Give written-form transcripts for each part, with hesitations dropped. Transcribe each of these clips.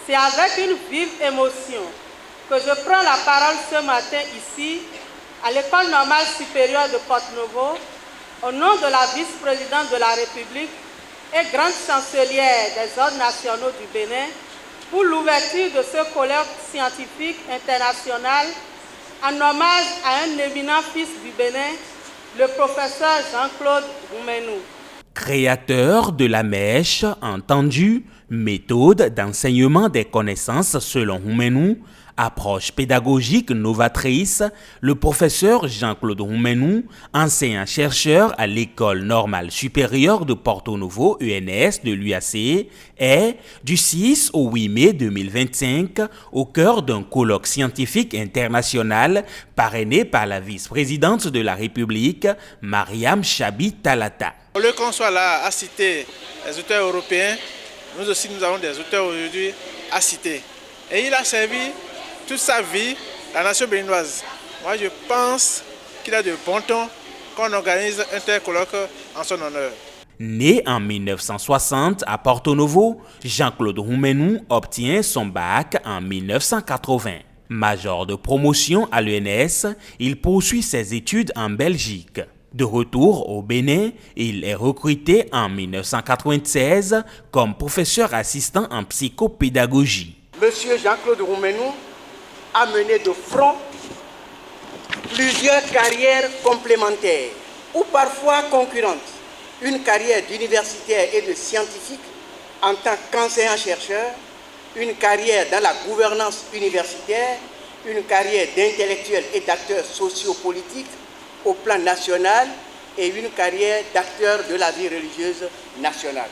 C'est avec une vive émotion que je prends la parole ce matin ici, à l'École normale supérieure de Porto-Novo, au nom de la vice-présidente de la République et grande chancelière des ordres nationaux du Bénin, pour l'ouverture de ce colloque scientifique international en hommage à un éminent fils du Bénin, le professeur Jean-Claude Roumenou. Créateur de la mèche entendue, méthode d'enseignement des connaissances selon Roumenou, approche pédagogique novatrice, le professeur Jean-Claude Roumenou, enseignant-chercheur à l'École normale supérieure de Porto-Novo, ENS de l'UAC, est, du 6 au 8 mai 2025, au cœur d'un colloque scientifique international parrainé par la vice-présidente de la République, Mariam Chabi Talata. Au lieu qu'on soit là à citer les auteurs européens, nous aussi nous avons des auteurs aujourd'hui à citer. Et il a servi toute sa vie la nation béninoise. Moi je pense qu'il a de bon ton qu'on organise un tel colloque en son honneur. Né en 1960 à Porto-Novo, Jean-Claude Roumenou obtient son bac en 1980. Major de promotion à l'ENS, il poursuit ses études en Belgique. De retour au Bénin, il est recruté en 1996 comme professeur assistant en psychopédagogie. Monsieur Jean-Claude Roumenou a mené de front plusieurs carrières complémentaires ou parfois concurrentes. Une carrière d'universitaire et de scientifique en tant qu'enseignant-chercheur, une carrière dans la gouvernance universitaire, une carrière d'intellectuel et d'acteur sociopolitique au plan national et une carrière d'acteur de la vie religieuse nationale.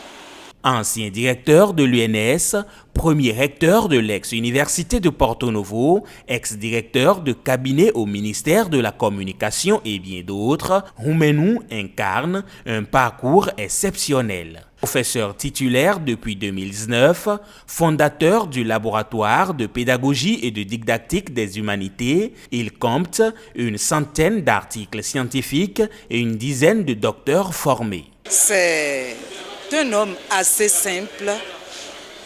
Ancien directeur de l'UNS, premier recteur de l'ex-université de Porto-Novo, ex-directeur de cabinet au ministère de la Communication et bien d'autres, Roumenou incarne un parcours exceptionnel. Professeur titulaire depuis 2019, fondateur du laboratoire de pédagogie et de didactique des humanités, il compte une centaine d'articles scientifiques et une dizaine de docteurs formés. C'est un homme assez simple,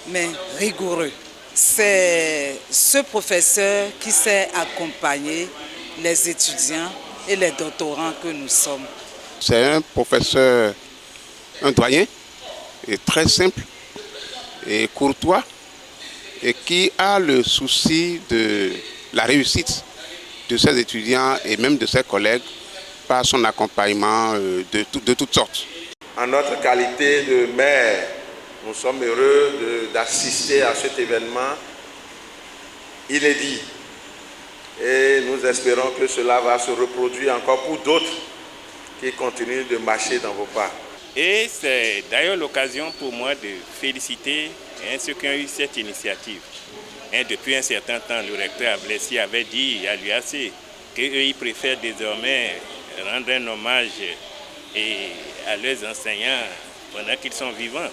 mais rigoureux. C'est ce professeur qui sait accompagner les étudiants et les doctorants que nous sommes. C'est un professeur, un doyen, et très simple et courtois, et qui a le souci de la réussite de ses étudiants et même de ses collègues par son accompagnement de toutes sortes. En notre qualité de maire, nous sommes heureux d'assister à cet événement inédit. Et nous espérons que cela va se reproduire encore pour d'autres qui continuent de marcher dans vos pas. Et c'est d'ailleurs l'occasion pour moi de féliciter ceux qui ont eu cette initiative. Depuis un certain temps, le recteur Ablessi avait dit à l'UAC qu'ils préfèrent désormais rendre un hommage à leurs enseignants pendant qu'ils sont vivants.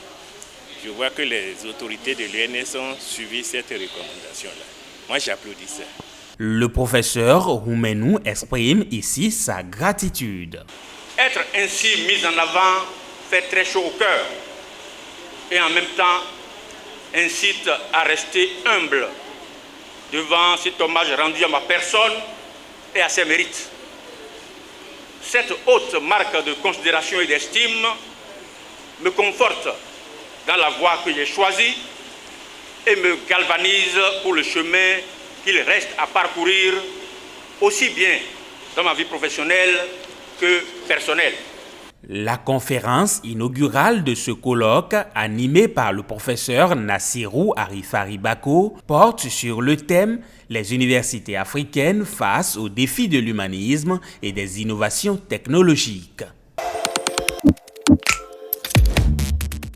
Je vois que les autorités de l'UNS ont suivi cette recommandation-là. Moi, j'applaudis ça. Le professeur Roumenou exprime ici sa gratitude. Être ainsi mis en avant fait très chaud au cœur et en même temps incite à rester humble devant cet hommage rendu à ma personne et à ses mérites. Cette haute marque de considération et d'estime me conforte dans la voie que j'ai choisie et me galvanise pour le chemin qu'il reste à parcourir, aussi bien dans ma vie professionnelle que personnelle. La conférence inaugurale de ce colloque, animée par le professeur Nassirou Arifari Bako, porte sur le thème « Les universités africaines face aux défis de l'humanisme et des innovations technologiques ».